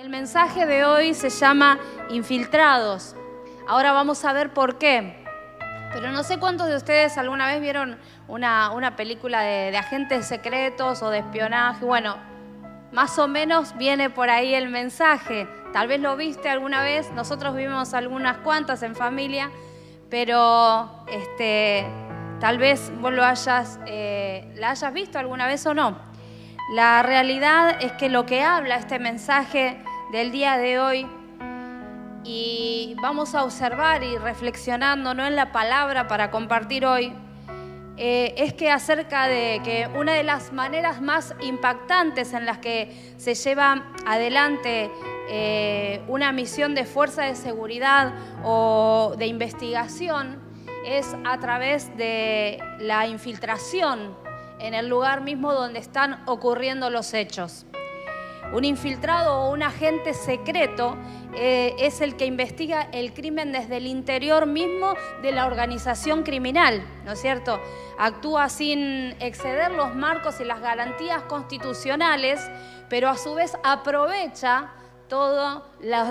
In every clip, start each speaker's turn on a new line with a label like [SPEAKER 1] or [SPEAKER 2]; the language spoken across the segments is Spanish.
[SPEAKER 1] El mensaje de hoy se llama Infiltrados. Ahora vamos a ver por qué. Pero no sé cuántos de ustedes alguna vez vieron una película de agentes secretos o de espionaje. Bueno, más o menos viene por ahí el mensaje. Tal vez lo viste alguna vez. Nosotros vimos algunas cuantas en familia, pero tal vez vos la hayas visto alguna vez o no. La realidad es que lo que habla este mensaje del día de hoy, y vamos a observar y reflexionando, ¿no?, en la palabra para compartir hoy, es que acerca de que una de las maneras más impactantes en las que se lleva adelante una misión de fuerza de seguridad o de investigación es a través de la infiltración en el lugar mismo donde están ocurriendo los hechos. Un infiltrado o un agente secreto es el que investiga el crimen desde el interior mismo de la organización criminal, ¿no es cierto? Actúa sin exceder los marcos y las garantías constitucionales, pero a su vez aprovecha todos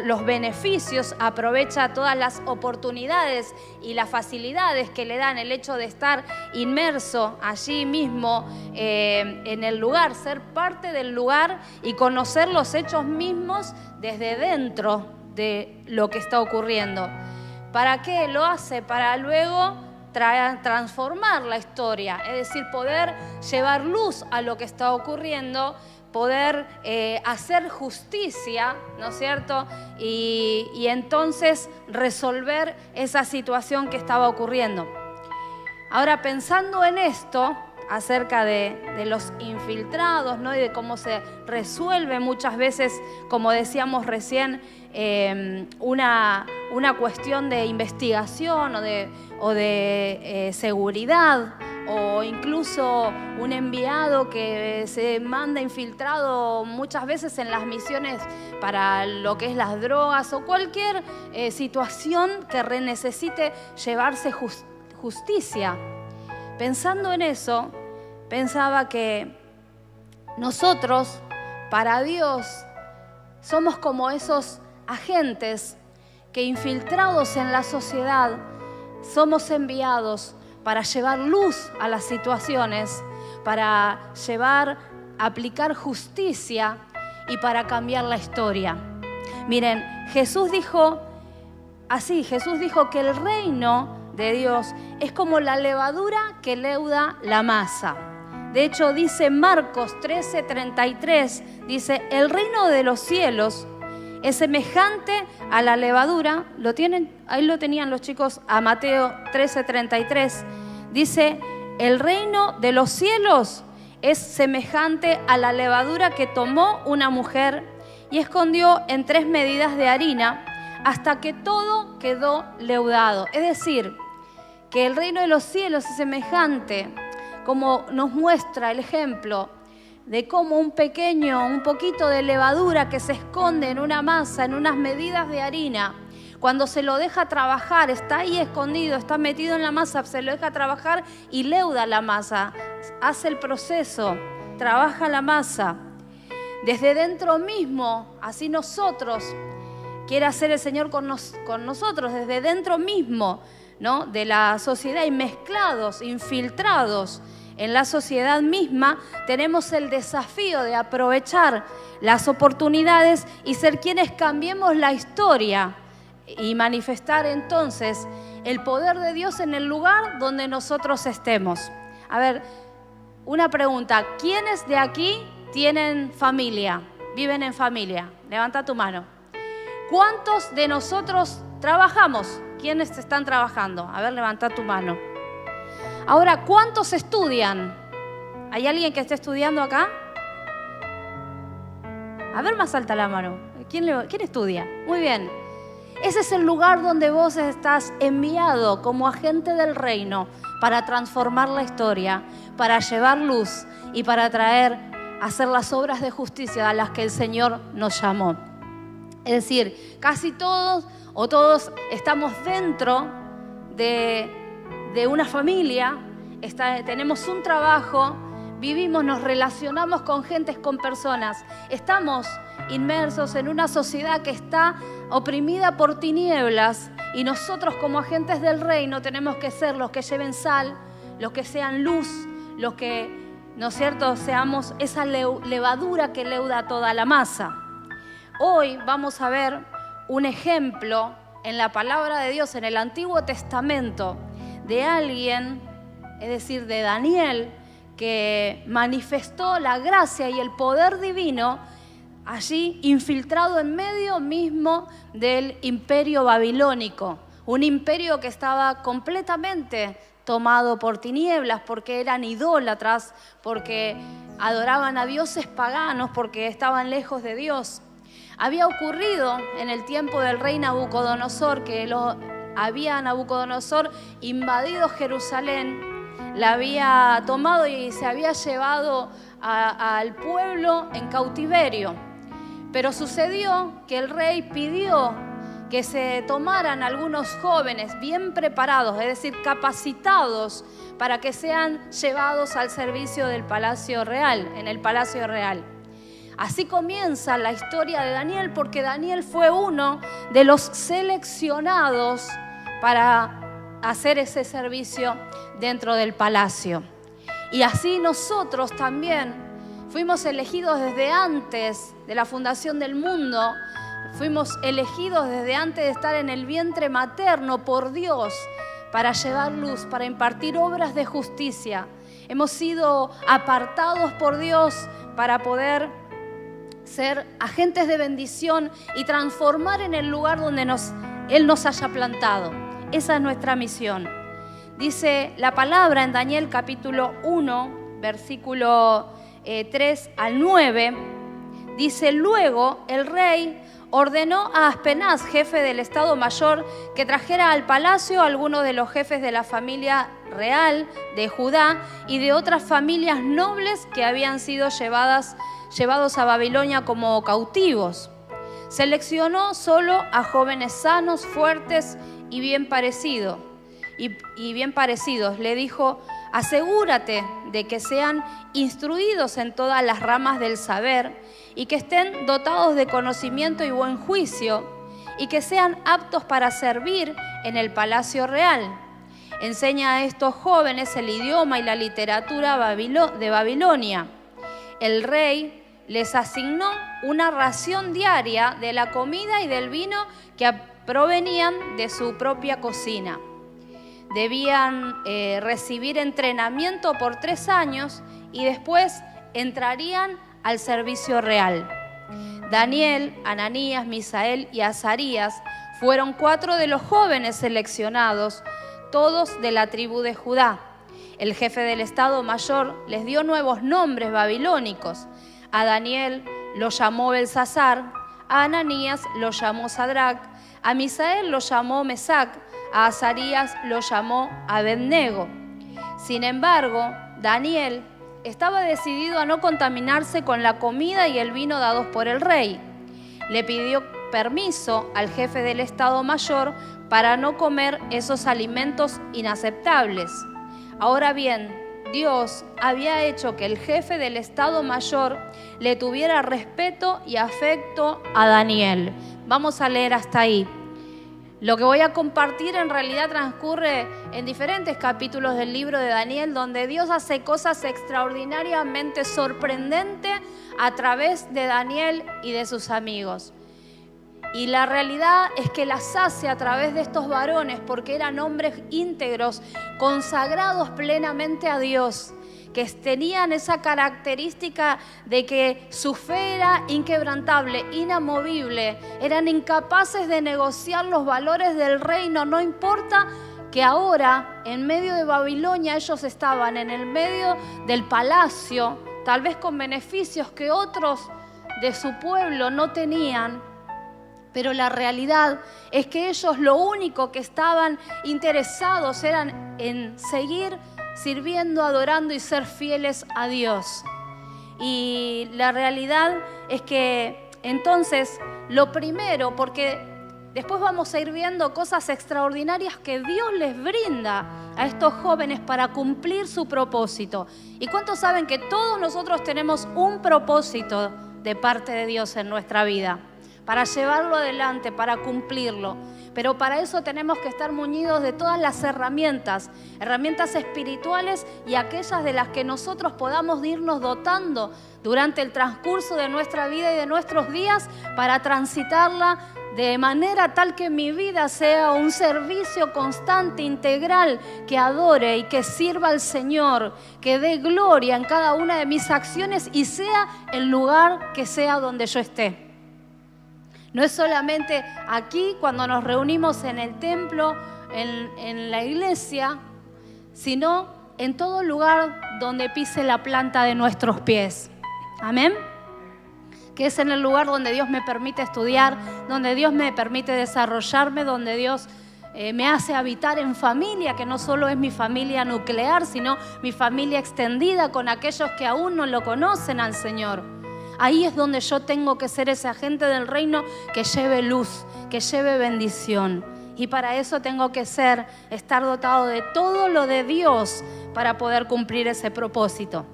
[SPEAKER 1] los beneficios, aprovecha todas las oportunidades y las facilidades que le dan el hecho de estar inmerso allí mismo en el lugar, ser parte del lugar y conocer los hechos mismos desde dentro de lo que está ocurriendo. ¿Para qué lo hace? Para luego transformar la historia, es decir, poder llevar luz a lo que está ocurriendo, poder hacer justicia, ¿no es cierto? Y entonces resolver esa situación que estaba ocurriendo. Ahora, pensando en esto, acerca de los infiltrados, ¿no?, y de cómo se resuelve muchas veces, como decíamos recién, una cuestión de investigación o de seguridad, o incluso un enviado que se manda infiltrado muchas veces en las misiones para lo que es las drogas o cualquier situación que necesite llevarse justicia. Pensando en eso, pensaba que nosotros, para Dios, somos como esos agentes que, infiltrados en la sociedad, somos enviados para llevar luz a las situaciones, para aplicar justicia y para cambiar la historia. Miren, Jesús dijo que el reino de Dios es como la levadura que leuda la masa. De hecho, dice Marcos 13:33, dice, el reino de los cielos es semejante a la levadura. ¿Lo tienen? Ahí lo tenían los chicos, a Mateo 13:33. Dice, el reino de los cielos es semejante a la levadura que tomó una mujer y escondió en 3 medidas de harina hasta que todo quedó leudado. Es decir, que el reino de los cielos es semejante, como nos muestra el ejemplo de cómo un poquito de levadura que se esconde en una masa, en unas medidas de harina, cuando se lo deja trabajar, está ahí escondido, está metido en la masa, se lo deja trabajar y leuda la masa, hace el proceso, trabaja la masa. Desde dentro mismo, así nosotros, quiere hacer el Señor con nosotros, desde dentro mismo, ¿no?, de la sociedad, y mezclados, infiltrados en la sociedad misma, tenemos el desafío de aprovechar las oportunidades y ser quienes cambiemos la historia y manifestar entonces el poder de Dios en el lugar donde nosotros estemos. A ver, una pregunta, ¿quiénes de aquí tienen familia? ¿Viven en familia? Levanta tu mano. ¿Cuántos de nosotros trabajamos? ¿Quiénes están trabajando? A ver, levanta tu mano. Ahora, ¿cuántos estudian? ¿Hay alguien que esté estudiando acá? A ver, más alta la mano. ¿Quién estudia? Muy bien. Ese es el lugar donde vos estás enviado como agente del reino para transformar la historia, para llevar luz y para hacer las obras de justicia a las que el Señor nos llamó. Es decir, casi todos estamos dentro de una familia, tenemos un trabajo, vivimos, nos relacionamos con gentes, con personas. Estamos inmersos en una sociedad que está oprimida por tinieblas y nosotros como agentes del reino tenemos que ser los que lleven sal, los que sean luz, los que, ¿no es cierto?, seamos esa levadura que leuda toda la masa. Hoy vamos a ver un ejemplo en la palabra de Dios, en el Antiguo Testamento, de alguien, es decir, de Daniel, que manifestó la gracia y el poder divino allí infiltrado en medio mismo del imperio babilónico. Un imperio que estaba completamente tomado por tinieblas, porque eran idólatras, porque adoraban a dioses paganos, porque estaban lejos de Dios. Había ocurrido en el tiempo del rey Nabucodonosor que Nabucodonosor invadido Jerusalén, la había tomado y se había llevado al pueblo en cautiverio. Pero sucedió que el rey pidió que se tomaran algunos jóvenes bien preparados, es decir, capacitados para que sean llevados al servicio del Palacio Real, en el Palacio Real. Así comienza la historia de Daniel, porque Daniel fue uno de los seleccionados para hacer ese servicio dentro del palacio. Y así nosotros también fuimos elegidos desde antes de la fundación del mundo, fuimos elegidos desde antes de estar en el vientre materno por Dios para llevar luz, para impartir obras de justicia. Hemos sido apartados por Dios para poder ser agentes de bendición y transformar en el lugar donde Él nos haya plantado. Esa es nuestra misión. Dice la palabra en Daniel capítulo 1, versículo 3 al 9, dice: luego el rey ordenó a Aspenaz, jefe del Estado Mayor, que trajera al palacio a algunos de los jefes de la familia real de Judá y de otras familias nobles que habían sido llevados a Babilonia como cautivos. Seleccionó solo a jóvenes sanos, fuertes y bien parecidos. Le dijo: asegúrate de que sean instruidos en todas las ramas del saber y que estén dotados de conocimiento y buen juicio y que sean aptos para servir en el Palacio Real. Enseña a estos jóvenes el idioma y la literatura de Babilonia. El rey les asignó una ración diaria de la comida y del vino que provenían de su propia cocina. Debían recibir entrenamiento por 3 años y después entrarían al servicio real. Daniel, Ananías, Misael y Azarías fueron 4 de los jóvenes seleccionados, todos de la tribu de Judá. El jefe del Estado Mayor les dio nuevos nombres babilónicos. A Daniel lo llamó Belsasar, a Ananías lo llamó Sadrac, a Misael lo llamó Mesac, a Azarías lo llamó Abednego. Sin embargo, Daniel estaba decidido a no contaminarse con la comida y el vino dados por el rey. Le pidió permiso al jefe del Estado Mayor para no comer esos alimentos inaceptables. Ahora bien, Dios había hecho que el jefe del Estado Mayor le tuviera respeto y afecto a Daniel. Vamos a leer hasta ahí. Lo que voy a compartir en realidad transcurre en diferentes capítulos del libro de Daniel, donde Dios hace cosas extraordinariamente sorprendentes a través de Daniel y de sus amigos. Y la realidad es que las hace a través de estos varones porque eran hombres íntegros, consagrados plenamente a Dios, que tenían esa característica de que su fe era inquebrantable, inamovible, eran incapaces de negociar los valores del reino, no importa que ahora en medio de Babilonia ellos estaban en el medio del palacio, tal vez con beneficios que otros de su pueblo no tenían. Pero la realidad es que ellos lo único que estaban interesados eran en seguir sirviendo, adorando y ser fieles a Dios. Y la realidad es que entonces lo primero, porque después vamos a ir viendo cosas extraordinarias que Dios les brinda a estos jóvenes para cumplir su propósito. ¿Y cuántos saben que todos nosotros tenemos un propósito de parte de Dios en nuestra vida? Para llevarlo adelante, para cumplirlo. Pero para eso tenemos que estar muñidos de todas las herramientas espirituales y aquellas de las que nosotros podamos irnos dotando durante el transcurso de nuestra vida y de nuestros días para transitarla de manera tal que mi vida sea un servicio constante, integral, que adore y que sirva al Señor, que dé gloria en cada una de mis acciones y sea el lugar que sea donde yo esté. No es solamente aquí cuando nos reunimos en el templo, en la iglesia, sino en todo lugar donde pise la planta de nuestros pies. Amén. Que es en el lugar donde Dios me permite estudiar, donde Dios me permite desarrollarme, donde Dios me hace habitar en familia, que no solo es mi familia nuclear, sino mi familia extendida con aquellos que aún no lo conocen al Señor. Ahí es donde yo tengo que ser ese agente del reino que lleve luz, que lleve bendición. Y para eso tengo que estar dotado de todo lo de Dios para poder cumplir ese propósito.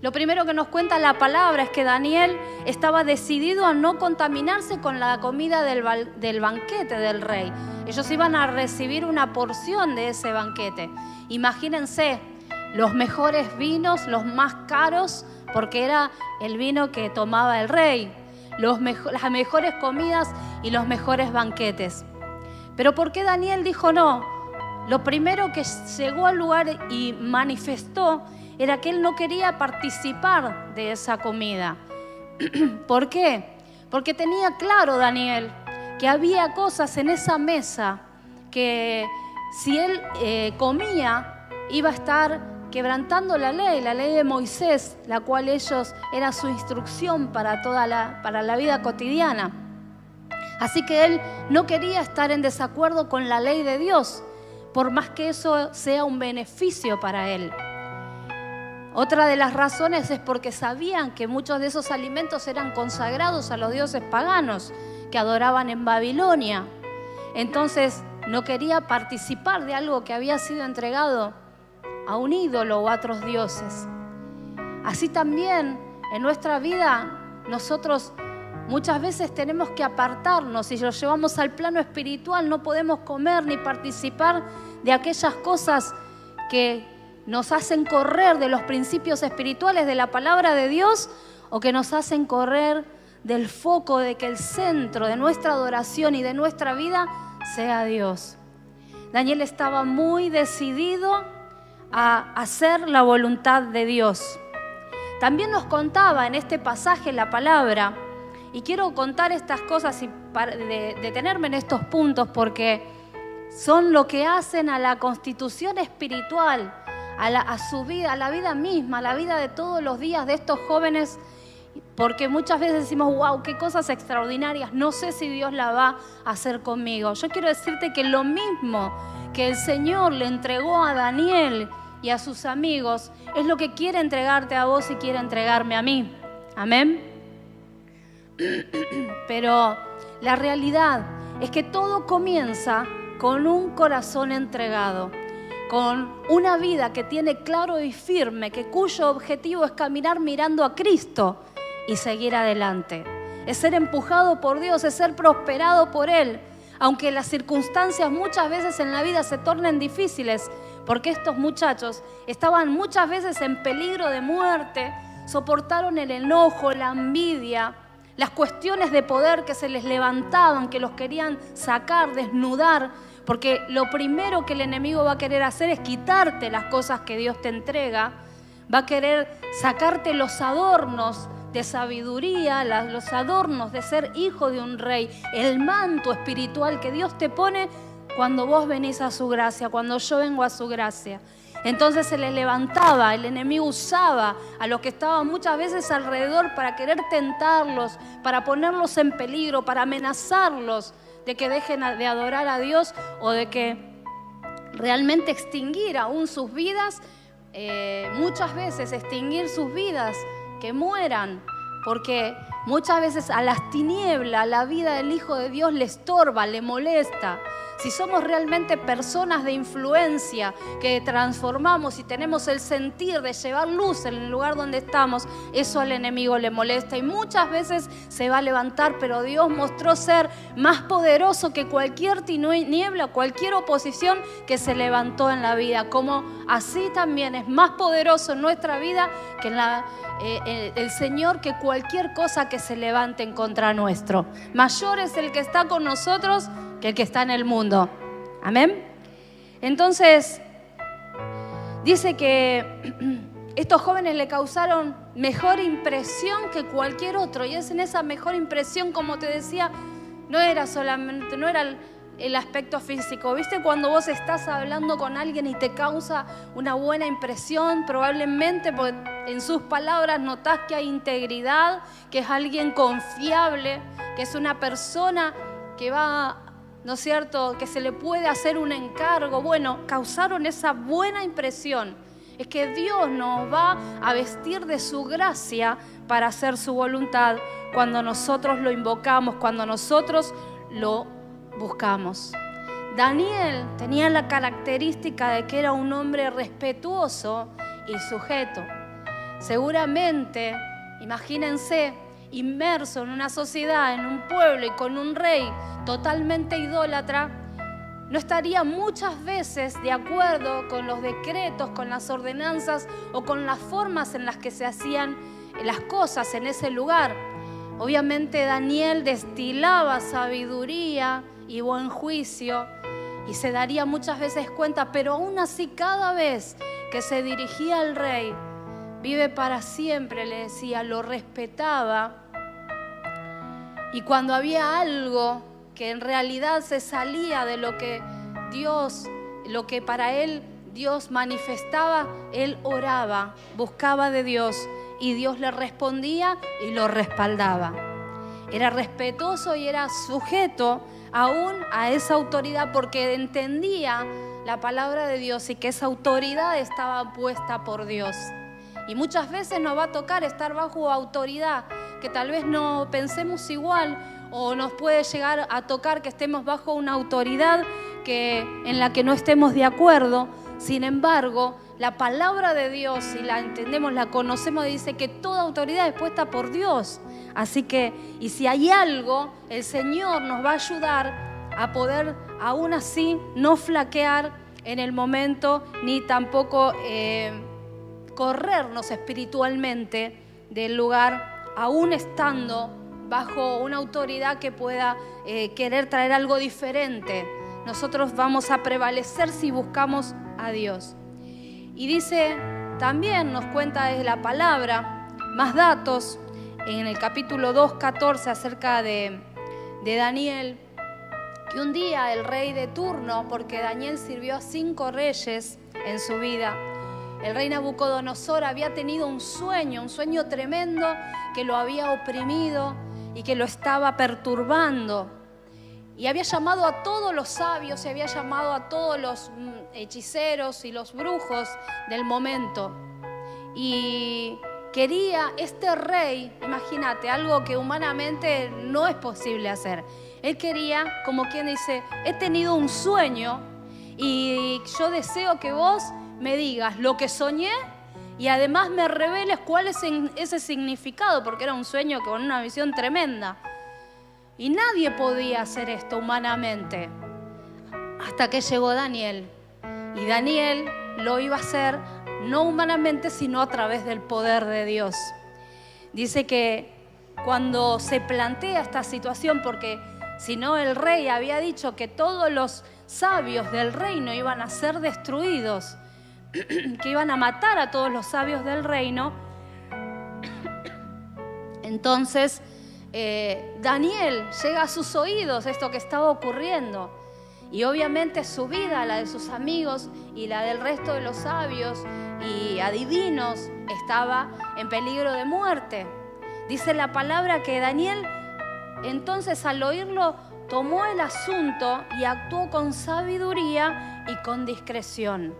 [SPEAKER 1] Lo primero que nos cuenta la palabra es que Daniel estaba decidido a no contaminarse con la comida del banquete del rey. Ellos iban a recibir una porción de ese banquete. Imagínense, los mejores vinos, los más caros, porque era el vino que tomaba el rey, las mejores comidas y los mejores banquetes. Pero ¿por qué Daniel dijo no? Lo primero que llegó al lugar y manifestó era que él no quería participar de esa comida. ¿Por qué? Porque tenía claro Daniel que había cosas en esa mesa que si él comía iba a estar quebrantando la ley de Moisés, la cual era su instrucción para la vida cotidiana. Así que él no quería estar en desacuerdo con la ley de Dios, por más que eso sea un beneficio para él. Otra de las razones es porque sabían que muchos de esos alimentos eran consagrados a los dioses paganos que adoraban en Babilonia. Entonces no quería participar de algo que había sido entregado a un ídolo o a otros dioses. Así también en nuestra vida nosotros muchas veces tenemos que apartarnos. Si lo llevamos al plano espiritual, no podemos comer ni participar de aquellas cosas que nos hacen correr de los principios espirituales de la palabra de Dios o que nos hacen correr del foco de que el centro de nuestra adoración y de nuestra vida sea Dios. Daniel estaba muy decidido a hacer la voluntad de Dios. También nos contaba en este pasaje la palabra, y quiero contar estas cosas y detenerme en estos puntos porque son lo que hacen a la constitución espiritual, a su vida, a la vida misma, a la vida de todos los días de estos jóvenes, porque muchas veces decimos, wow, qué cosas extraordinarias, no sé si Dios la va a hacer conmigo. Yo quiero decirte que lo mismo que el Señor le entregó a Daniel y a sus amigos, es lo que quiere entregarte a vos y quiere entregarme a mí. Amén. Pero la realidad es que todo comienza con un corazón entregado, con una vida que tiene claro y firme, cuyo objetivo es caminar mirando a Cristo y seguir adelante. Es ser empujado por Dios, es ser prosperado por Él, aunque las circunstancias muchas veces en la vida se tornen difíciles, porque estos muchachos estaban muchas veces en peligro de muerte, soportaron el enojo, la envidia, las cuestiones de poder que se les levantaban, que los querían sacar, desnudar, porque lo primero que el enemigo va a querer hacer es quitarte las cosas que Dios te entrega, va a querer sacarte los adornos de sabiduría, los adornos de ser hijo de un rey, el manto espiritual que Dios te pone cuando vos venís a su gracia, cuando yo vengo a su gracia. Entonces se les levantaba, el enemigo usaba a los que estaban muchas veces alrededor para querer tentarlos, para ponerlos en peligro, para amenazarlos de que dejen de adorar a Dios o de que realmente extinguir aún sus vidas, muchas veces extinguir sus vidas, que mueran, porque muchas veces a las tinieblas la vida del Hijo de Dios le estorba, le molesta. si somos realmente personas de influencia, que transformamos y tenemos el sentir de llevar luz en el lugar donde estamos, eso al enemigo le molesta y muchas veces se va a levantar, pero Dios mostró ser más poderoso que cualquier tiniebla, cualquier oposición que se levantó en la vida, como así también es más poderoso en nuestra vida que el Señor, que cualquier cosa que se levante en contra nuestro. Mayor es el que está con nosotros que el que está en el mundo. Amén. Entonces, dice que estos jóvenes le causaron mejor impresión que cualquier otro. Y es en esa mejor impresión, como te decía, no era el aspecto físico. ¿Viste cuando vos estás hablando con alguien y te causa una buena impresión? Probablemente porque en sus palabras notás que hay integridad, que es alguien confiable, que es una persona que va, ¿no es cierto?, que se le puede hacer un encargo. Bueno, causaron esa buena impresión. Es que Dios nos va a vestir de su gracia para hacer su voluntad cuando nosotros lo invocamos, cuando nosotros lo buscamos. Daniel tenía la característica de que era un hombre respetuoso y sujeto. Seguramente, imagínense, inmerso en una sociedad, en un pueblo y con un rey totalmente idólatra, no estaría muchas veces de acuerdo con los decretos, con las ordenanzas o con las formas en las que se hacían las cosas en ese lugar. Obviamente Daniel destilaba sabiduría y buen juicio y se daría muchas veces cuenta, pero aún así cada vez que se dirigía al rey, vive para siempre, le decía, lo respetaba. Y cuando había algo que en realidad se salía de lo que Dios, lo que para él Dios manifestaba, él oraba, buscaba de Dios y Dios le respondía y lo respaldaba. Era respetuoso y era sujeto aún a esa autoridad porque entendía la palabra de Dios y que esa autoridad estaba puesta por Dios. Y muchas veces nos va a tocar estar bajo autoridad que tal vez no pensemos igual, o nos puede llegar a tocar que estemos bajo una autoridad en la que no estemos de acuerdo. Sin embargo, la palabra de Dios, si la entendemos, la conocemos, dice que toda autoridad es puesta por Dios. Así que, y si hay algo, el Señor nos va a ayudar a poder, aún así, no flaquear en el momento, ni tampoco corrernos espiritualmente del lugar, aún estando bajo una autoridad que pueda querer traer algo diferente. Nosotros vamos a prevalecer si buscamos a Dios. Y dice, también nos cuenta desde la palabra, más datos, en el capítulo 2:14 acerca de Daniel, que un día el rey de turno, porque Daniel sirvió a 5 reyes en su vida, el rey Nabucodonosor había tenido un sueño tremendo que lo había oprimido y que lo estaba perturbando. Y había llamado a todos los sabios y había llamado a todos los hechiceros y los brujos del momento. Y quería este rey, imagínate, algo que humanamente no es posible hacer. Él quería, como quien dice, he tenido un sueño y yo deseo que vos me digas lo que soñé y además me reveles cuál es ese significado, porque era un sueño con una visión tremenda. Y nadie podía hacer esto humanamente, hasta que llegó Daniel. Y Daniel lo iba a hacer no humanamente, sino a través del poder de Dios. Dice que cuando se plantea esta situación, porque si no el rey había dicho que todos los sabios del reino iban a ser destruidos, que iban a matar a todos los sabios del reino. Entonces Daniel llega a sus oídos esto que estaba ocurriendo, y obviamente su vida, la de sus amigos y la del resto de los sabios y adivinos estaba en peligro de muerte. Dice la palabra que Daniel entonces al oírlo tomó el asunto y actuó con sabiduría y con discreción.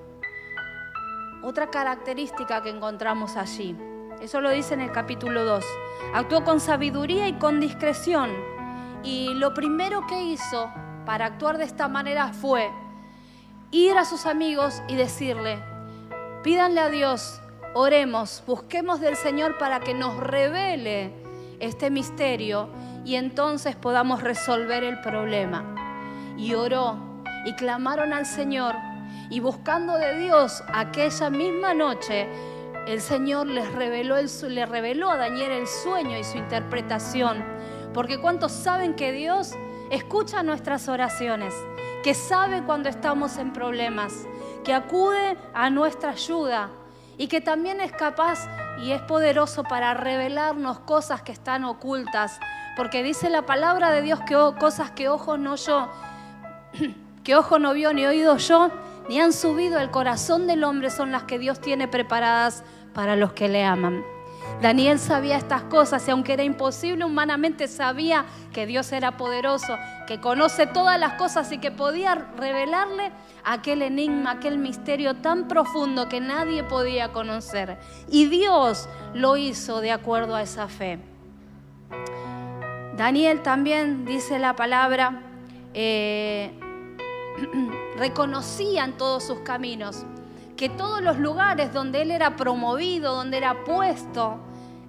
[SPEAKER 1] Otra característica que encontramos allí, eso lo dice en el capítulo 2. Actuó con sabiduría y con discreción. Y lo primero que hizo para actuar de esta manera fue ir a sus amigos y decirle: pídanle a Dios, oremos, busquemos del Señor para que nos revele este misterio y entonces podamos resolver el problema. Y oró y clamaron al Señor, y buscando de Dios aquella misma noche, el Señor le reveló a Daniel el sueño y su interpretación. Porque ¿cuántos saben que Dios escucha nuestras oraciones? Que sabe cuando estamos en problemas, que acude a nuestra ayuda y que también es capaz y es poderoso para revelarnos cosas que están ocultas. Porque dice la palabra de Dios que cosas que ojo no vio ni oído yo, ni han subido al corazón del hombre, son las que Dios tiene preparadas para los que le aman. Daniel sabía estas cosas y aunque era imposible humanamente, sabía que Dios era poderoso, que conoce todas las cosas y que podía revelarle aquel enigma, aquel misterio tan profundo que nadie podía conocer. Y Dios lo hizo de acuerdo a esa fe. Daniel también, dice la palabra, reconocía en todos sus caminos que todos los lugares donde él era promovido, donde era puesto,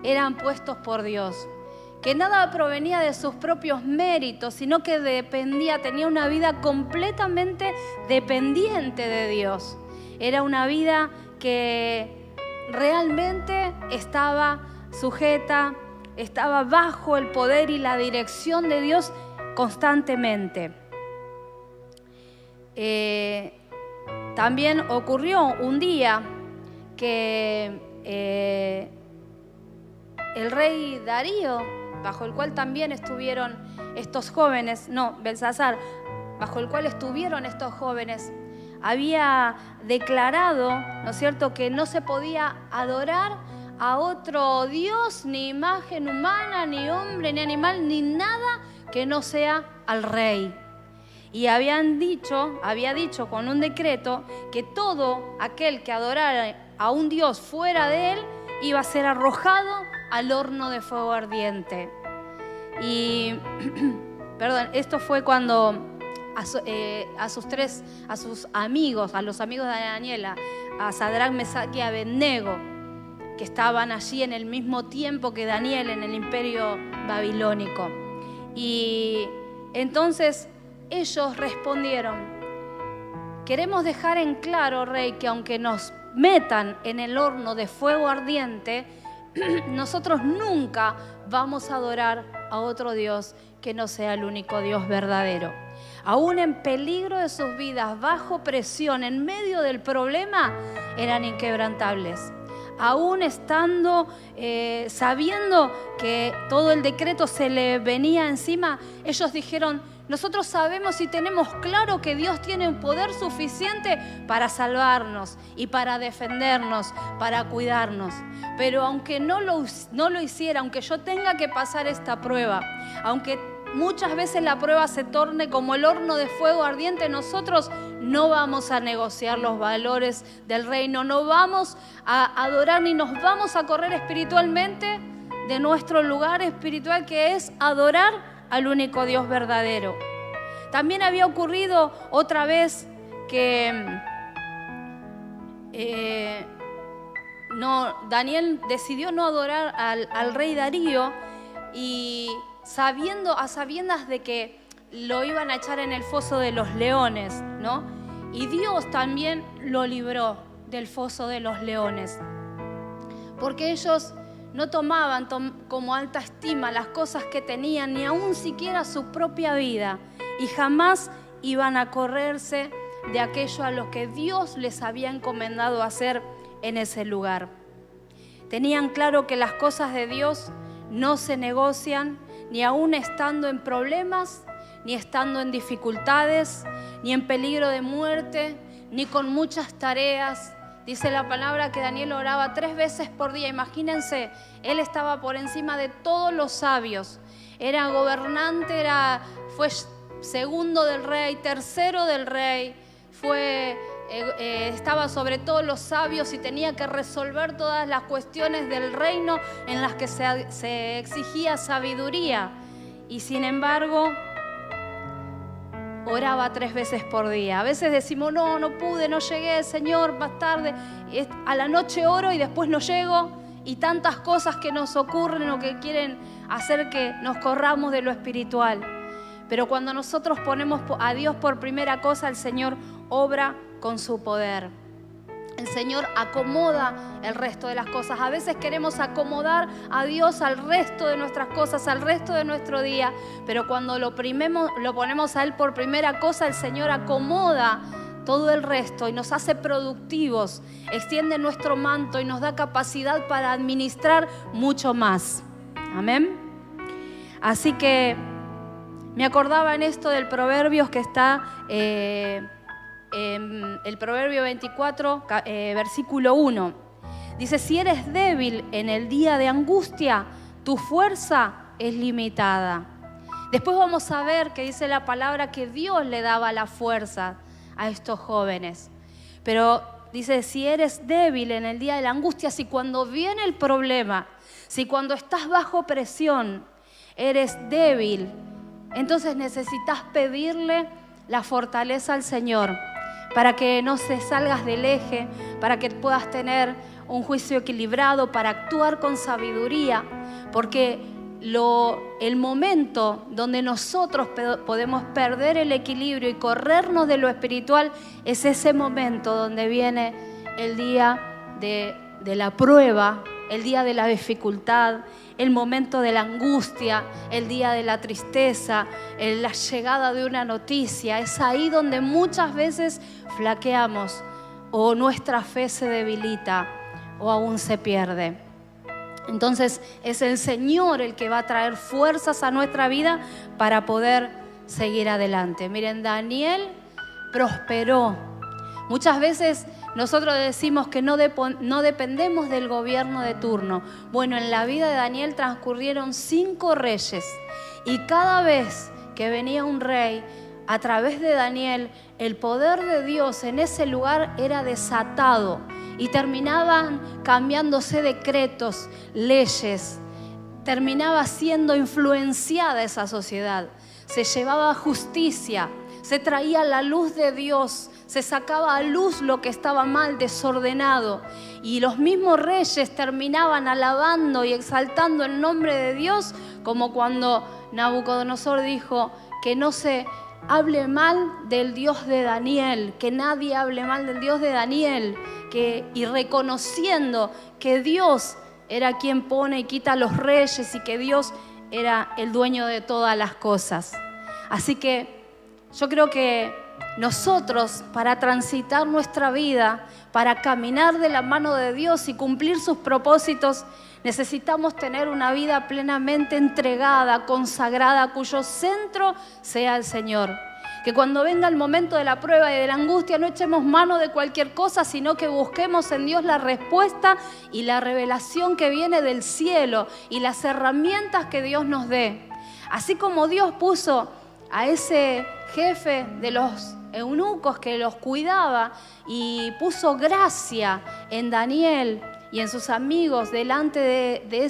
[SPEAKER 1] eran puestos por Dios. Que nada provenía de sus propios méritos, sino que tenía una vida completamente dependiente de Dios. Era una vida que realmente estaba sujeta, estaba bajo el poder y la dirección de Dios constantemente. También ocurrió un día que el rey Darío, bajo el cual también estuvieron estos jóvenes, Belsasar, bajo el cual estuvieron estos jóvenes, había declarado, ¿no es cierto?, que no se podía adorar a otro Dios, ni imagen humana, ni hombre, ni animal, ni nada que no sea al rey. Y había dicho con un decreto que todo aquel que adorara a un Dios fuera de él iba a ser arrojado al horno de fuego ardiente. Y, esto fue cuando a sus amigos, a los amigos de Daniel, a Sadrac, Mesac y Abednego, que estaban allí en el mismo tiempo que Daniel en el imperio babilónico. Y entonces ellos respondieron: queremos dejar en claro, rey, que aunque nos metan en el horno de fuego ardiente, nosotros nunca vamos a adorar a otro Dios que no sea el único Dios verdadero. Aún en peligro de sus vidas, bajo presión, en medio del problema, eran inquebrantables. Aún estando, sabiendo que todo el decreto se le venía encima, ellos dijeron: nosotros sabemos y tenemos claro que Dios tiene un poder suficiente para salvarnos y para defendernos, para cuidarnos. Pero aunque no lo hiciera, aunque yo tenga que pasar esta prueba, aunque muchas veces la prueba se torne como el horno de fuego ardiente, nosotros no vamos a negociar los valores del reino, no vamos a adorar ni nos vamos a correr espiritualmente de nuestro lugar espiritual, que es adorar al único Dios verdadero. También había ocurrido otra vez que Daniel decidió no adorar al rey Darío, y a sabiendas de que lo iban a echar en el foso de los leones, ¿no? Y Dios también lo libró del foso de los leones, porque ellos no tomaban como alta estima las cosas que tenían, ni aún siquiera su propia vida, y jamás iban a correrse de aquello a lo que Dios les había encomendado hacer en ese lugar. Tenían claro que las cosas de Dios no se negocian, ni aún estando en problemas, ni estando en dificultades, ni en peligro de muerte, ni con muchas tareas. Dice la palabra que Daniel oraba 3 veces por día. Imagínense, él estaba por encima de todos los sabios. Era gobernante, fue segundo del rey, tercero del rey, estaba sobre todos los sabios y tenía que resolver todas las cuestiones del reino en las que se exigía sabiduría. Y sin embargo, oraba 3 veces por día. A veces decimos, no pude, no llegué, Señor, más tarde. A la noche oro y después no llego. Y tantas cosas que nos ocurren o que quieren hacer que nos corramos de lo espiritual. Pero cuando nosotros ponemos a Dios por primera cosa, el Señor obra con su poder. El Señor acomoda el resto de las cosas. A veces queremos acomodar a Dios al resto de nuestras cosas, al resto de nuestro día. Pero cuando lo ponemos a Él por primera cosa, el Señor acomoda todo el resto y nos hace productivos, extiende nuestro manto y nos da capacidad para administrar mucho más. Amén. Así que me acordaba en esto del Proverbios que está el Proverbio 24, versículo 1. Dice, si eres débil en el día de angustia, tu fuerza es limitada. Después vamos a ver que dice la palabra que Dios le daba la fuerza a estos jóvenes. Pero dice, si eres débil en el día de la angustia, si cuando viene el problema, si cuando estás bajo presión, eres débil, entonces necesitas pedirle la fortaleza al Señor para que no se salgas del eje, para que puedas tener un juicio equilibrado, para actuar con sabiduría, porque el momento donde nosotros podemos perder el equilibrio y corrernos de lo espiritual es ese momento donde viene el día de la prueba, el día de la dificultad, el momento de la angustia, el día de la tristeza, la llegada de una noticia. Es ahí donde muchas veces flaqueamos o nuestra fe se debilita o aún se pierde. Entonces es el Señor el que va a traer fuerzas a nuestra vida para poder seguir adelante. Miren, Daniel prosperó. Muchas veces nosotros decimos que no dependemos del gobierno de turno. Bueno, en la vida de Daniel transcurrieron 5 reyes y cada vez que venía un rey, a través de Daniel, el poder de Dios en ese lugar era desatado y terminaban cambiándose decretos, leyes, terminaba siendo influenciada esa sociedad. Se llevaba justicia, se traía la luz de Dios, se sacaba a luz lo que estaba mal, desordenado, y los mismos reyes terminaban alabando y exaltando el nombre de Dios, como cuando Nabucodonosor dijo que no se hable mal del Dios de Daniel, que nadie hable mal del Dios de Daniel, y reconociendo que Dios era quien pone y quita a los reyes y que Dios era el dueño de todas las cosas. Así que yo creo que nosotros, para transitar nuestra vida, para caminar de la mano de Dios y cumplir sus propósitos, necesitamos tener una vida plenamente entregada, consagrada, cuyo centro sea el Señor. Que cuando venga el momento de la prueba y de la angustia no echemos mano de cualquier cosa, sino que busquemos en Dios la respuesta y la revelación que viene del cielo y las herramientas que Dios nos dé. Así como Dios puso a ese jefe de los eunucos que los cuidaba y puso gracia en Daniel y en sus amigos delante de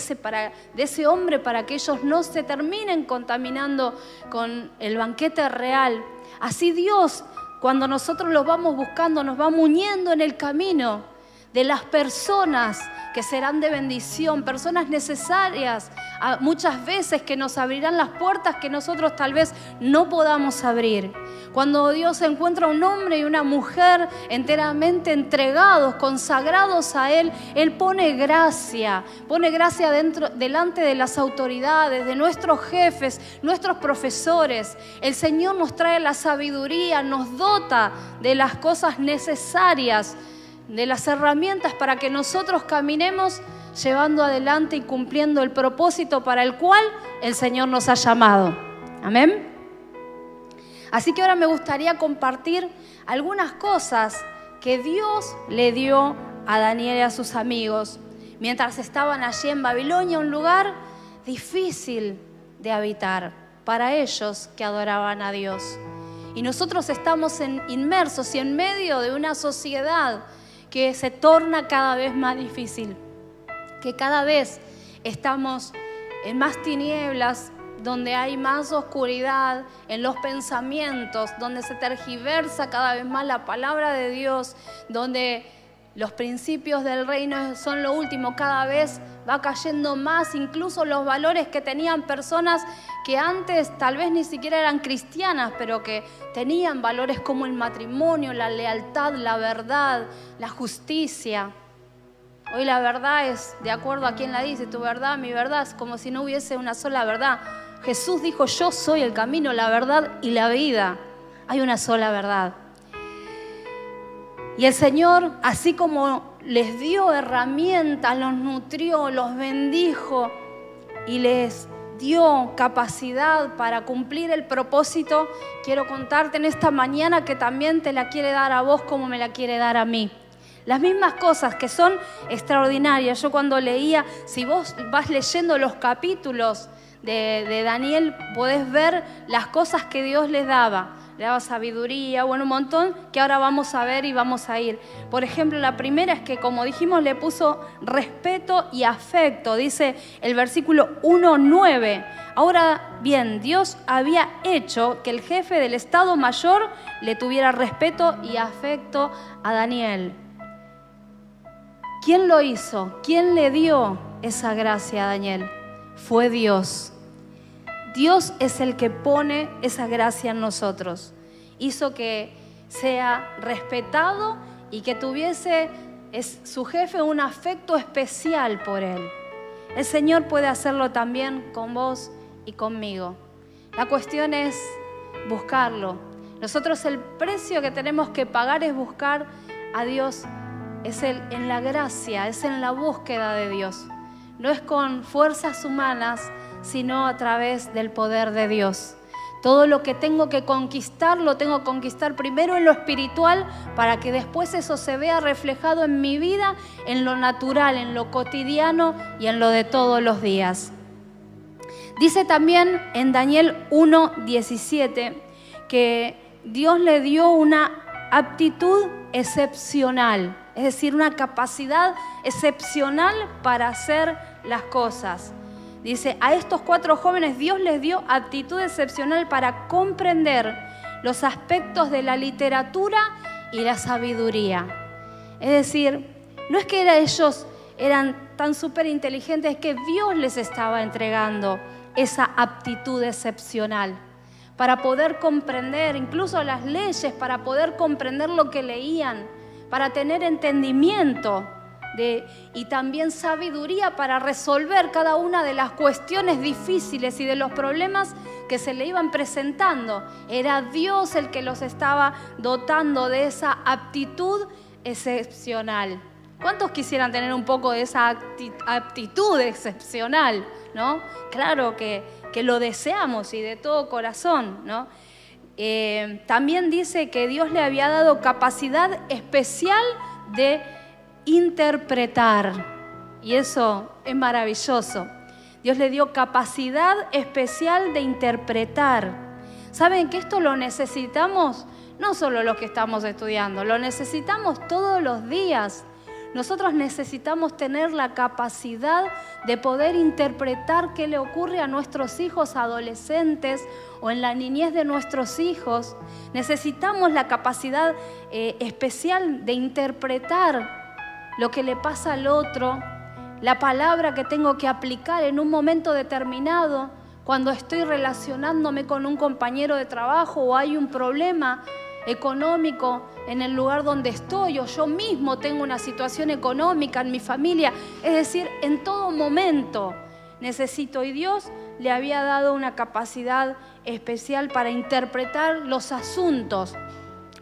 [SPEAKER 1] ese hombre para que ellos no se terminen contaminando con el banquete real. Así Dios, cuando nosotros los vamos buscando, nos va uniendo en el camino de las personas que serán de bendición, personas necesarias, muchas veces que nos abrirán las puertas que nosotros tal vez no podamos abrir. Cuando Dios encuentra un hombre y una mujer enteramente entregados, consagrados a Él, Él pone gracia delante de las autoridades, de nuestros jefes, nuestros profesores. El Señor nos trae la sabiduría, nos dota de las cosas necesarias, de las herramientas para que nosotros caminemos llevando adelante y cumpliendo el propósito para el cual el Señor nos ha llamado. Amén. Así que ahora me gustaría compartir algunas cosas que Dios le dio a Daniel y a sus amigos mientras estaban allí en Babilonia, un lugar difícil de habitar para ellos que adoraban a Dios. Y nosotros estamos inmersos y en medio de una sociedad que se torna cada vez más difícil, que cada vez estamos en más tinieblas donde hay más oscuridad en los pensamientos, donde se tergiversa cada vez más la palabra de Dios, donde los principios del reino son lo último, cada vez va cayendo más, incluso los valores que tenían personas que antes tal vez ni siquiera eran cristianas, pero que tenían valores como el matrimonio, la lealtad, la verdad, la justicia. Hoy la verdad es de acuerdo a quién la dice, tu verdad, mi verdad, es como si no hubiese una sola verdad. Jesús dijo, yo soy el camino, la verdad y la vida. Hay una sola verdad. Y el Señor, así como les dio herramientas, los nutrió, los bendijo y les dio capacidad para cumplir el propósito, quiero contarte en esta mañana que también te la quiere dar a vos como me la quiere dar a mí. Las mismas cosas que son extraordinarias. Yo cuando leía, si vos vas leyendo los capítulos de Daniel, podés ver las cosas que Dios les daba. Le daba sabiduría, bueno, un montón que ahora vamos a ver y vamos a ir. Por ejemplo, la primera es que, como dijimos, le puso respeto y afecto. Dice el versículo 1:9. Ahora bien, Dios había hecho que el jefe del Estado Mayor le tuviera respeto y afecto a Daniel. ¿Quién lo hizo? ¿Quién le dio esa gracia a Daniel? Fue Dios. Dios es el que pone esa gracia en nosotros. Hizo que sea respetado y que tuviese su jefe un afecto especial por él. El Señor puede hacerlo también con vos y conmigo. La cuestión es buscarlo. Nosotros el precio que tenemos que pagar es buscar a Dios. Es en la gracia, es en la búsqueda de Dios. No es con fuerzas humanas, sino a través del poder de Dios. Todo lo que tengo que conquistar, lo tengo que conquistar primero en lo espiritual para que después eso se vea reflejado en mi vida, en lo natural, en lo cotidiano y en lo de todos los días. Dice también en Daniel 1:17 que Dios le dio una aptitud excepcional, es decir, una capacidad excepcional para hacer las cosas. Dice, a estos 4 jóvenes Dios les dio aptitud excepcional para comprender los aspectos de la literatura y la sabiduría. Es decir, no es que ellos eran tan súper inteligentes, es que Dios les estaba entregando esa aptitud excepcional para poder comprender incluso las leyes, para poder comprender lo que leían, para tener entendimiento y también sabiduría para resolver cada una de las cuestiones difíciles y de los problemas que se le iban presentando. Era Dios el que los estaba dotando de esa aptitud excepcional. ¿Cuántos quisieran tener un poco de esa aptitud excepcional, ¿no? Claro que lo deseamos y de todo corazón, ¿no? También dice que Dios le había dado capacidad especial de interpretar, y eso es maravilloso. Dios le dio capacidad especial de interpretar. ¿Saben que esto lo necesitamos? No solo los que estamos estudiando, lo necesitamos todos los días. Nosotros necesitamos tener la capacidad de poder interpretar qué le ocurre a nuestros hijos adolescentes o en la niñez de nuestros hijos. Necesitamos la capacidad especial de interpretar lo que le pasa al otro, la palabra que tengo que aplicar en un momento determinado, cuando estoy relacionándome con un compañero de trabajo o hay un problema económico en el lugar donde estoy, o yo mismo tengo una situación económica en mi familia. Es decir, en todo momento necesito, y Dios le había dado una capacidad especial para interpretar los asuntos.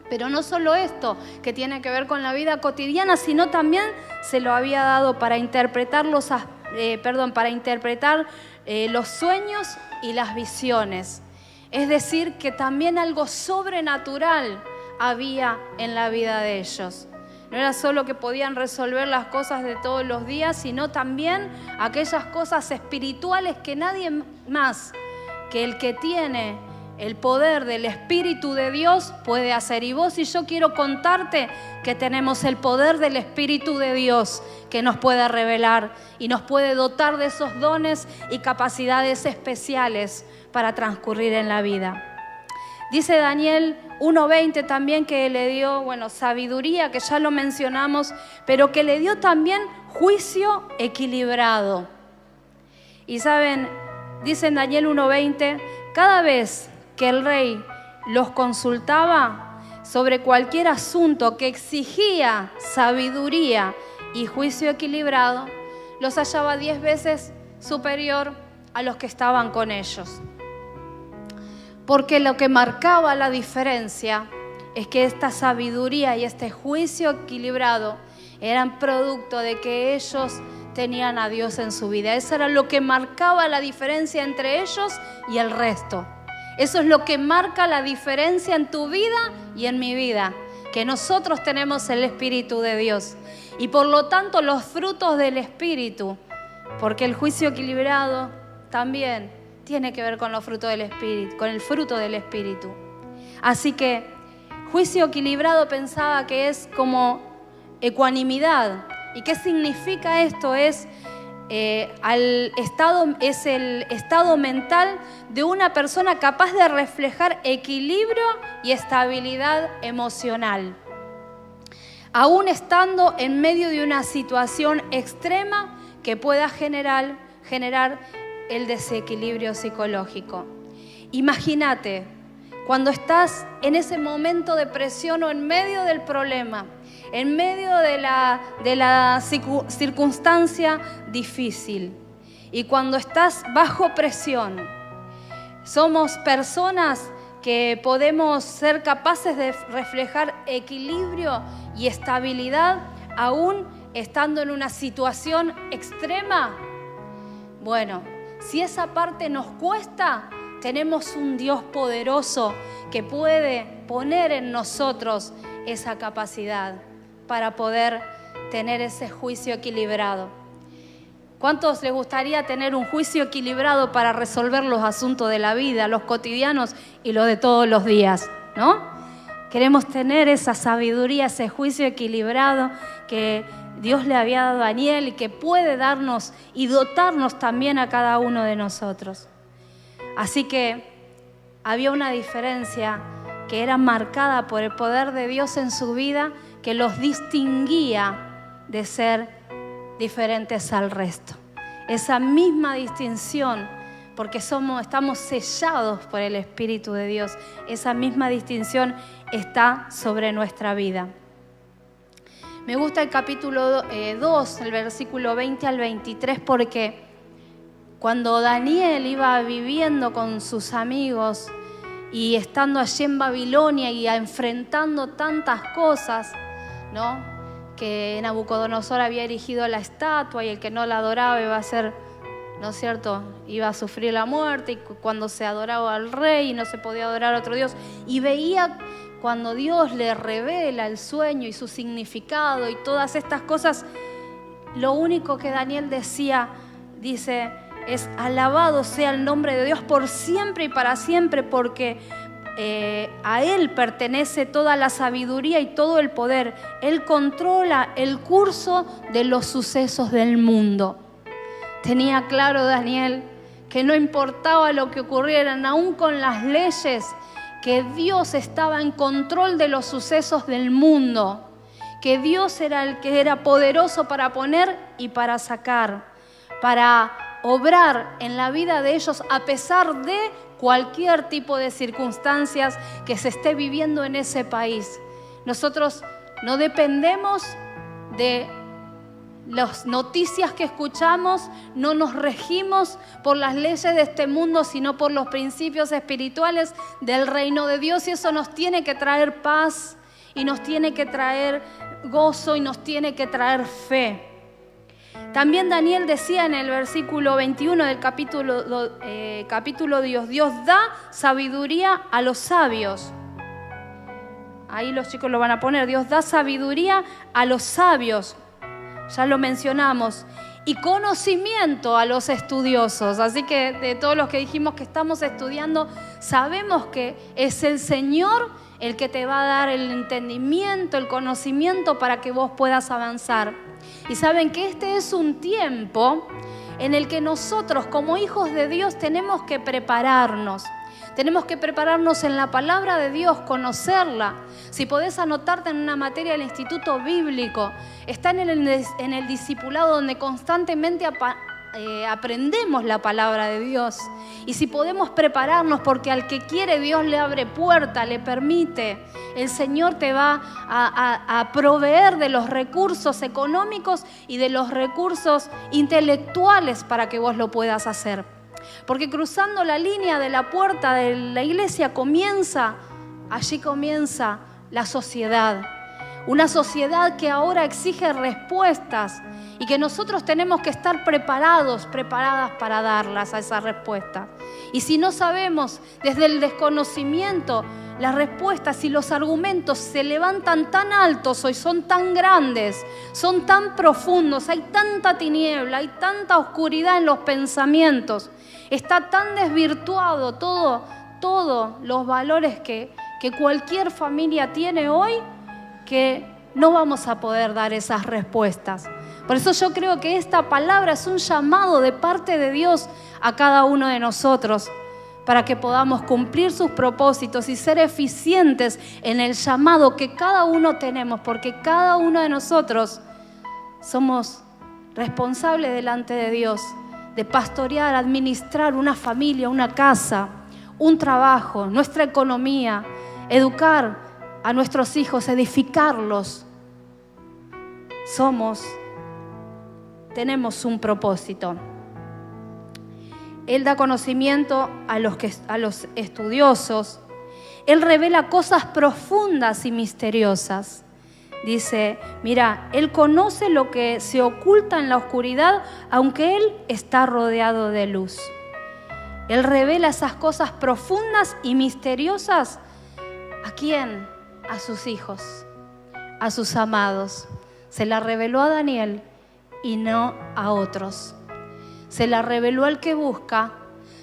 [SPEAKER 1] Pero no solo esto, que tiene que ver con la vida cotidiana, sino también se lo había dado para interpretar los sueños y las visiones. Es decir, que también algo sobrenatural había en la vida de ellos. No era solo que podían resolver las cosas de todos los días, sino también aquellas cosas espirituales que nadie más que el que tiene el poder del Espíritu de Dios puede hacer. Y vos y yo quiero contarte que tenemos el poder del Espíritu de Dios que nos puede revelar y nos puede dotar de esos dones y capacidades especiales para transcurrir en la vida. Dice Daniel 1:20 también que le dio, sabiduría, que ya lo mencionamos, pero que le dio también juicio equilibrado. Y saben, dice en Daniel 1:20, cada vez que el rey los consultaba sobre cualquier asunto que exigía sabiduría y juicio equilibrado, los hallaba 10 veces superior a los que estaban con ellos. Porque lo que marcaba la diferencia es que esta sabiduría y este juicio equilibrado eran producto de que ellos tenían a Dios en su vida. Eso era lo que marcaba la diferencia entre ellos y el resto. Eso es lo que marca la diferencia en tu vida y en mi vida, que nosotros tenemos el Espíritu de Dios. Y por lo tanto los frutos del Espíritu, porque el juicio equilibrado también tiene que ver con los frutos del Espíritu, con el fruto del Espíritu. Así que juicio equilibrado pensaba que es como ecuanimidad. ¿Y qué significa esto? Es el estado mental de una persona capaz de reflejar equilibrio y estabilidad emocional, aún estando en medio de una situación extrema que pueda generar el desequilibrio psicológico. Imagínate cuando estás en ese momento de presión o en medio del problema, en medio de la circunstancia difícil, y cuando estás bajo presión. Somos personas que podemos ser capaces de reflejar equilibrio y estabilidad aún estando en una situación extrema. Bueno, si esa parte nos cuesta, tenemos un Dios poderoso que puede poner en nosotros esa capacidad para poder tener ese juicio equilibrado. ¿Cuántos les gustaría tener un juicio equilibrado para resolver los asuntos de la vida, los cotidianos y los de todos los días, ¿no? Queremos tener esa sabiduría, ese juicio equilibrado que Dios le había dado a Daniel y que puede darnos y dotarnos también a cada uno de nosotros. Así que había una diferencia que era marcada por el poder de Dios en su vida, que los distinguía de ser diferentes al resto. Esa misma distinción, porque estamos sellados por el Espíritu de Dios, esa misma distinción está sobre nuestra vida. Me gusta el capítulo 2, el versículo 20 al 23, porque cuando Daniel iba viviendo con sus amigos y estando allí en Babilonia y enfrentando tantas cosas, ¿no? Que Nabucodonosor había erigido la estatua y el que no la adoraba iba a ser, ¿no es cierto?, iba a sufrir la muerte, y cuando se adoraba al rey y no se podía adorar a otro Dios. Y veía cuando Dios le revela el sueño y su significado y todas estas cosas, lo único que Daniel dice, es alabado sea el nombre de Dios por siempre y para siempre, porque a Él pertenece toda la sabiduría y todo el poder. Él controla el curso de los sucesos del mundo. Tenía claro Daniel que no importaba lo que ocurrieran, aún con las leyes, que Dios estaba en control de los sucesos del mundo, que Dios era el que era poderoso para poner y para sacar, para obrar en la vida de ellos a pesar de cualquier tipo de circunstancias que se esté viviendo en ese país. Nosotros no dependemos de las noticias que escuchamos, no nos regimos por las leyes de este mundo, sino por los principios espirituales del reino de Dios, y eso nos tiene que traer paz y nos tiene que traer gozo y nos tiene que traer fe. También Daniel decía en el versículo 21 del capítulo Dios da sabiduría a los sabios. Ahí los chicos lo van a poner. Dios da sabiduría a los sabios. Ya lo mencionamos. y conocimiento a los estudiosos. Así que de todos los que dijimos que estamos estudiando, sabemos que es el Señor el que te va a dar el entendimiento, el conocimiento para que vos puedas avanzar. Y saben que este es un tiempo en el que nosotros como hijos de Dios tenemos que prepararnos. Tenemos que prepararnos en la palabra de Dios, conocerla. Si podés anotarte en una materia del Instituto Bíblico, está en el discipulado donde constantemente aprendemos la palabra de Dios. Y si podemos prepararnos, porque al que quiere Dios le abre puerta, le permite. El Señor te va a proveer de los recursos económicos y de los recursos intelectuales para que vos lo puedas hacer. Porque cruzando la línea de la puerta de la iglesia allí comienza la sociedad. Una sociedad que ahora exige respuestas y que nosotros tenemos que estar preparadas para darlas a esa respuesta. Y si no sabemos desde el desconocimiento las respuestas y los argumentos se levantan tan altos hoy, son tan grandes, son tan profundos, hay tanta tiniebla, hay tanta oscuridad en los pensamientos, está tan desvirtuado todos los valores que cualquier familia tiene hoy, que no vamos a poder dar esas respuestas. Por eso yo creo que esta palabra es un llamado de parte de Dios a cada uno de nosotros para que podamos cumplir sus propósitos y ser eficientes en el llamado que cada uno tenemos, porque cada uno de nosotros somos responsables delante de Dios de pastorear, administrar una familia, una casa, un trabajo, nuestra economía, educar a nuestros hijos, edificarlos. Tenemos un propósito. Él da conocimiento a los estudiosos. Él revela cosas profundas y misteriosas. Dice, mira, Él conoce lo que se oculta en la oscuridad, aunque Él está rodeado de luz. Él revela esas cosas profundas y misteriosas. ¿A quién? A sus hijos, a sus amados. Se la reveló a Daniel y no a otros. Se la reveló al que busca,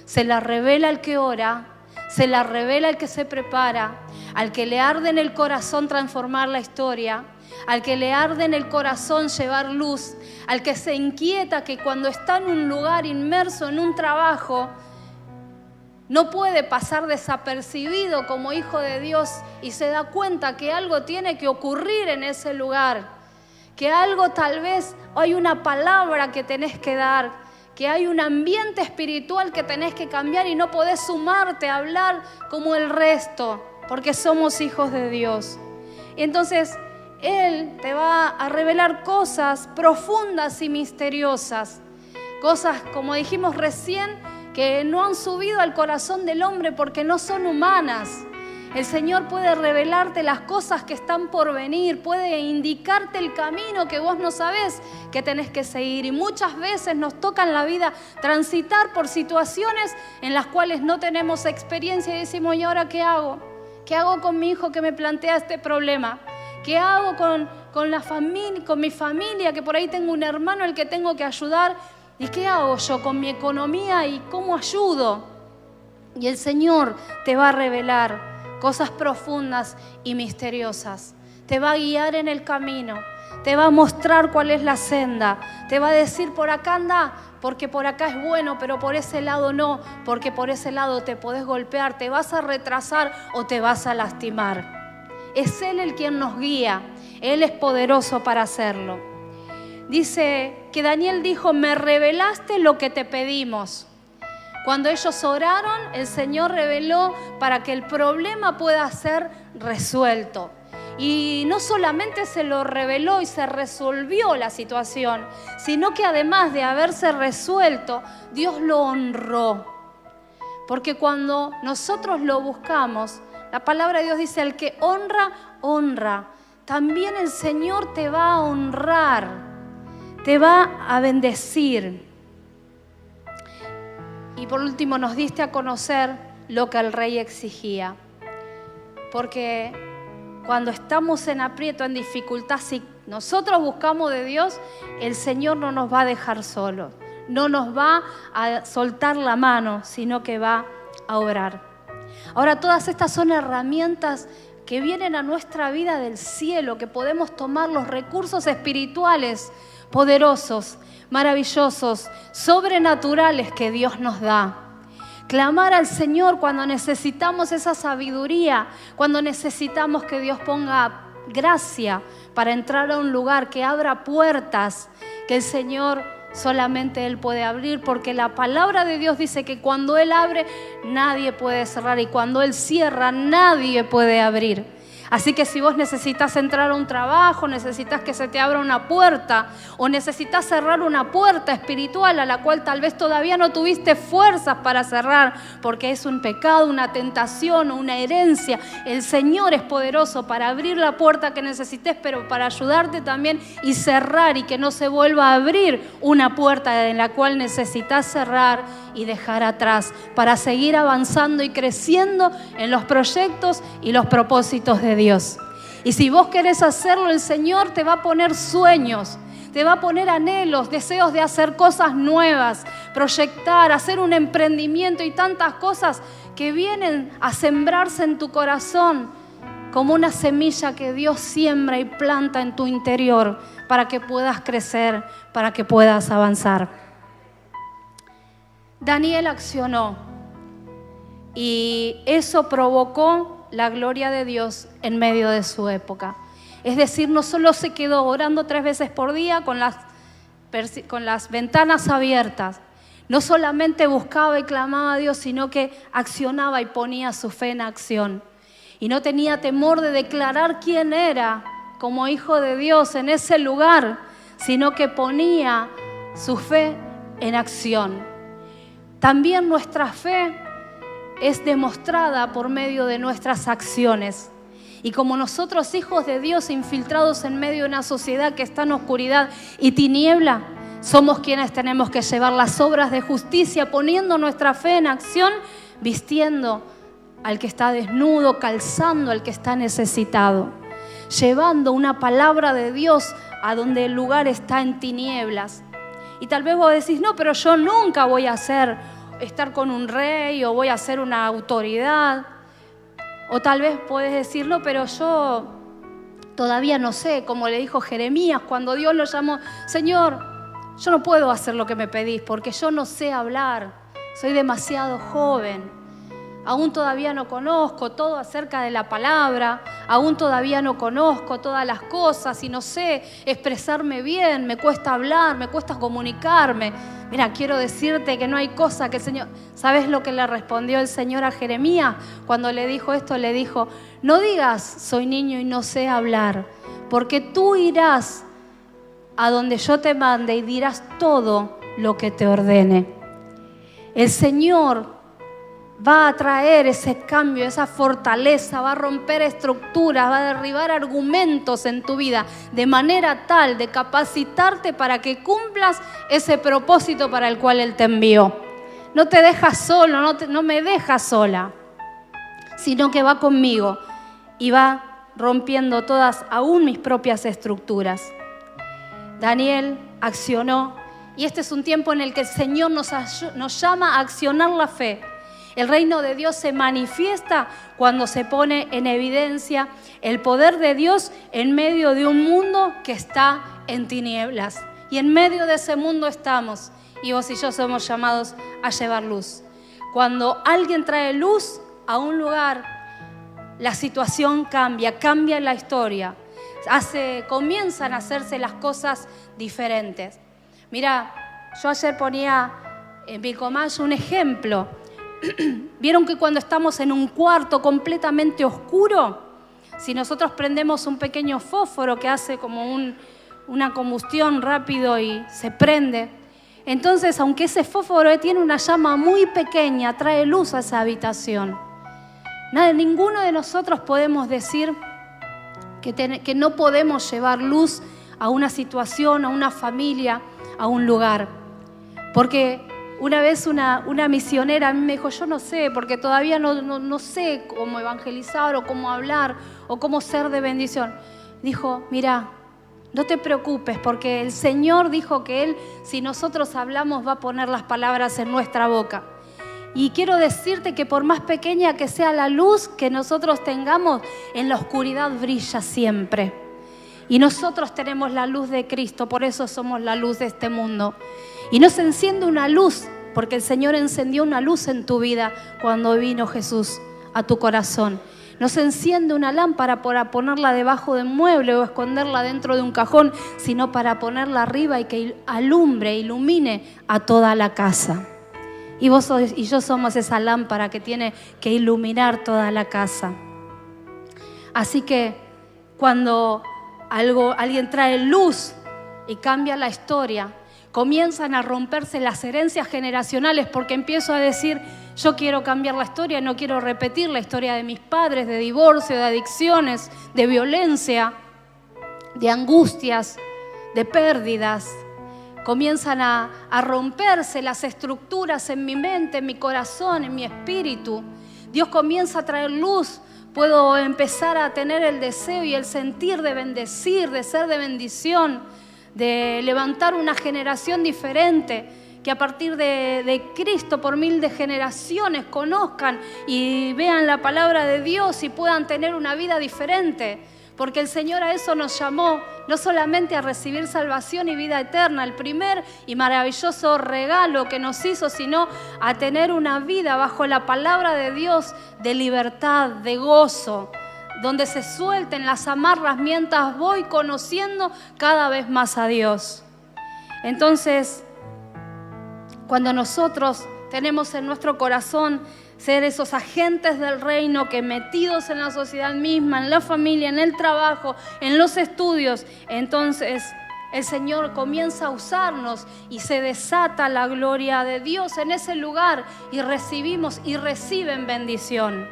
[SPEAKER 1] se la revela al que ora, se la revela al que se prepara, al que le arde en el corazón transformar la historia, al que le arde en el corazón llevar luz, al que se inquieta que cuando está en un lugar inmerso en un trabajo, no puede pasar desapercibido como hijo de Dios y se da cuenta que algo tiene que ocurrir en ese lugar, que algo tal vez hay una palabra que tenés que dar, que hay un ambiente espiritual que tenés que cambiar y no podés sumarte a hablar como el resto, porque somos hijos de Dios. Y entonces Él te va a revelar cosas profundas y misteriosas, cosas, como dijimos recién, que no han subido al corazón del hombre porque no son humanas. El Señor puede revelarte las cosas que están por venir, puede indicarte el camino que vos no sabés que tenés que seguir. Y muchas veces nos toca en la vida transitar por situaciones en las cuales no tenemos experiencia y decimos, ¿y ahora qué hago? ¿Qué hago con mi hijo que me plantea este problema? ¿Qué hago con la familia, con mi familia, que por ahí tengo un hermano al que tengo que ayudar? ¿Y qué hago yo con mi economía y cómo ayudo? Y el Señor te va a revelar cosas profundas y misteriosas. Te va a guiar en el camino, te va a mostrar cuál es la senda, te va a decir por acá anda, porque por acá es bueno, pero por ese lado no, porque por ese lado te podés golpear, te vas a retrasar o te vas a lastimar. Es Él el quien nos guía, Él es poderoso para hacerlo. Dice que Daniel dijo, me revelaste lo que te pedimos. Cuando ellos oraron, el Señor reveló para que el problema pueda ser resuelto. Y no solamente se lo reveló y se resolvió la situación, sino que además de haberse resuelto, Dios lo honró. Porque cuando nosotros lo buscamos, la palabra de Dios dice, el que honra, honra. También el Señor te va a honrar, te va a bendecir. Y por último nos diste a conocer lo que el rey exigía. Porque cuando estamos en aprieto, en dificultad, si nosotros buscamos de Dios, el Señor no nos va a dejar solos, no nos va a soltar la mano, sino que va a obrar. Ahora, todas estas son herramientas que vienen a nuestra vida del cielo, que podemos tomar los recursos espirituales poderosos, maravillosos, sobrenaturales que Dios nos da. Clamar al Señor cuando necesitamos esa sabiduría, cuando necesitamos que Dios ponga gracia para entrar a un lugar, que abra puertas que el Señor solamente Él puede abrir, porque la palabra de Dios dice que cuando Él abre, nadie puede cerrar, y cuando Él cierra, nadie puede abrir. Así que si vos necesitas entrar a un trabajo, necesitas que se te abra una puerta, o necesitas cerrar una puerta espiritual a la cual tal vez todavía no tuviste fuerzas para cerrar, porque es un pecado, una tentación o una herencia, el Señor es poderoso para abrir la puerta que necesites, pero para ayudarte también y cerrar, y que no se vuelva a abrir una puerta en la cual necesitas cerrar y dejar atrás, para seguir avanzando y creciendo en los proyectos y los propósitos de Dios. Y si vos querés hacerlo, el Señor te va a poner sueños, te va a poner anhelos, deseos de hacer cosas nuevas, proyectar, hacer un emprendimiento y tantas cosas que vienen a sembrarse en tu corazón como una semilla que Dios siembra y planta en tu interior para que puedas crecer, para que puedas avanzar. Daniel accionó y eso provocó la gloria de Dios en medio de su época. Es decir, no solo se quedó orando 3 veces por día con las ventanas abiertas, no solamente buscaba y clamaba a Dios, sino que accionaba y ponía su fe en acción. Y no tenía temor de declarar quién era como hijo de Dios en ese lugar, sino que ponía su fe en acción. También nuestra fe es demostrada por medio de nuestras acciones. Y como nosotros, hijos de Dios, infiltrados en medio de una sociedad que está en oscuridad y tiniebla, somos quienes tenemos que llevar las obras de justicia, poniendo nuestra fe en acción, vistiendo al que está desnudo, calzando al que está necesitado, llevando una palabra de Dios a donde el lugar está en tinieblas. Y tal vez vos decís, no, pero yo nunca voy a estar con un rey, o voy a ser una autoridad. O tal vez podés decir, no, pero yo todavía no sé, como le dijo Jeremías cuando Dios lo llamó, Señor, yo no puedo hacer lo que me pedís porque yo no sé hablar, soy demasiado joven. Aún todavía no conozco todo acerca de la palabra, aún todavía no conozco todas las cosas y no sé expresarme bien, me cuesta hablar, me cuesta comunicarme. Mira, quiero decirte que no hay cosa que el Señor... ¿Sabes lo que le respondió el Señor a Jeremías? Cuando le dijo esto, le dijo, no digas, soy niño y no sé hablar, porque tú irás a donde yo te mande y dirás todo lo que te ordene. El Señor va a traer ese cambio, esa fortaleza, va a romper estructuras, va a derribar argumentos en tu vida de manera tal de capacitarte para que cumplas ese propósito para el cual Él te envió. No te dejas solo, no me dejas sola, sino que va conmigo y va rompiendo todas, aún mis propias estructuras. Daniel accionó y este es un tiempo en el que el Señor nos llama a accionar la fe. El reino de Dios se manifiesta cuando se pone en evidencia el poder de Dios en medio de un mundo que está en tinieblas. Y en medio de ese mundo estamos, y vos y yo somos llamados a llevar luz. Cuando alguien trae luz a un lugar, la situación cambia la historia. Comienzan a hacerse las cosas diferentes. Mira, yo ayer ponía en Pilcomayo un ejemplo. ¿Vieron que cuando estamos en un cuarto completamente oscuro, si nosotros prendemos un pequeño fósforo que hace como una combustión rápido y se prende, entonces aunque ese fósforo tiene una llama muy pequeña, trae luz a esa habitación? Ninguno de nosotros podemos decir que no podemos llevar luz a una situación, a una familia, a un lugar, porque una vez una misionera a mí me dijo, yo no sé, porque todavía no sé cómo evangelizar o cómo hablar o cómo ser de bendición. Dijo, mira, No te preocupes, porque el Señor dijo que Él, si nosotros hablamos, va a poner las palabras en nuestra boca. Y quiero decirte que por más pequeña que sea la luz que nosotros tengamos, en la oscuridad brilla siempre. Y nosotros tenemos la luz de Cristo, por eso somos la luz de este mundo. Y no se enciende una luz, porque el Señor encendió una luz en tu vida cuando vino Jesús a tu corazón. No se enciende una lámpara para ponerla debajo de un mueble o esconderla dentro de un cajón, sino para ponerla arriba y que alumbre, ilumine a toda la casa. Y vos y yo somos esa lámpara que tiene que iluminar toda la casa. Así que cuando alguien trae luz y cambia la historia, comienzan a romperse las herencias generacionales, porque empiezo a decir: yo quiero cambiar la historia, no quiero repetir la historia de mis padres, de divorcio, de adicciones, de violencia, de angustias, de pérdidas. Comienzan a romperse las estructuras en mi mente, en mi corazón, en mi espíritu. Dios comienza a traer luz. Puedo empezar a tener el deseo y el sentir de bendecir, de ser de bendición, de levantar una generación diferente, que a partir de Cristo por 1000 de generaciones conozcan y vean la palabra de Dios y puedan tener una vida diferente. Porque el Señor a eso nos llamó, no solamente a recibir salvación y vida eterna, el primer y maravilloso regalo que nos hizo, sino a tener una vida bajo la palabra de Dios de libertad, de gozo, donde se suelten las amarras mientras voy conociendo cada vez más a Dios. Entonces, cuando nosotros tenemos en nuestro corazón ser esos agentes del reino que metidos en la sociedad misma, en la familia, en el trabajo, en los estudios, entonces el Señor comienza a usarnos y se desata la gloria de Dios en ese lugar y recibimos y reciben bendición.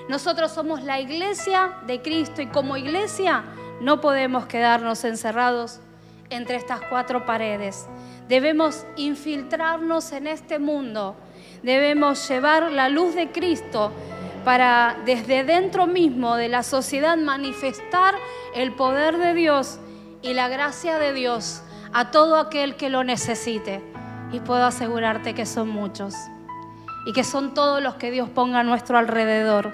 [SPEAKER 1] Nosotros somos la iglesia de Cristo y como iglesia no podemos quedarnos encerrados entre estas 4 paredes. Debemos infiltrarnos en este mundo. Debemos llevar la luz de Cristo para desde dentro mismo de la sociedad manifestar el poder de Dios y la gracia de Dios a todo aquel que lo necesite. Y puedo asegurarte que son muchos y que son todos los que Dios ponga a nuestro alrededor.